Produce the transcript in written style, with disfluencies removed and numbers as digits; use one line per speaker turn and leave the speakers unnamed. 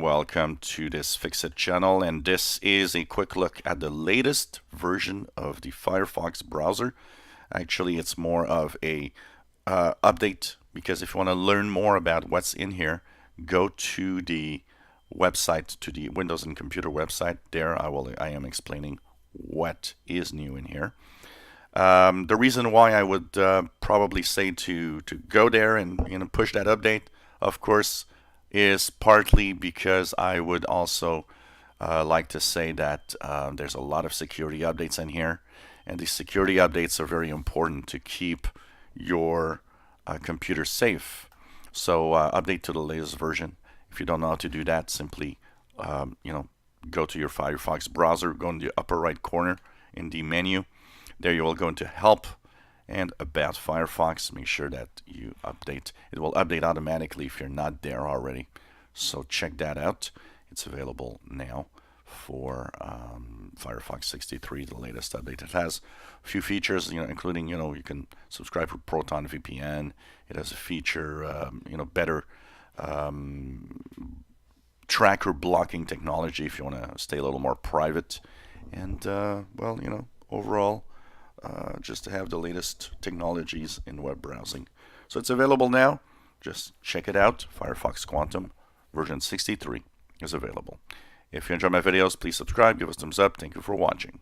Welcome to this Fixit channel, and this is a quick look at the latest version of the Firefox browser. Actually, it's more of a update, because if you want to learn more about what's in here, go to the website, to the Windows and Computer website. There I am explaining what is new in here. The reason why I would probably say to go there and push that update, of course, is partly because I would also like to say that there's a lot of security updates in here, and these security updates are very important to keep your computer safe. So update to the latest version. If you don't know how to do that, simply go to your Firefox browser, go in the upper right corner in the menu. There you will go into Help and About Firefox. Make sure that you update. It will update automatically if you're not there already. So check that out. It's available now for Firefox 63, the latest update. It has a few features, including you can subscribe for Proton VPN. It has a feature, better tracker blocking technology if you want to stay a little more private. And overall, just to have the latest technologies in web browsing. So it's available now. Just check it out. Firefox Quantum version 63 is available. If you enjoy my videos, please subscribe, give us a thumbs up. Thank you for watching.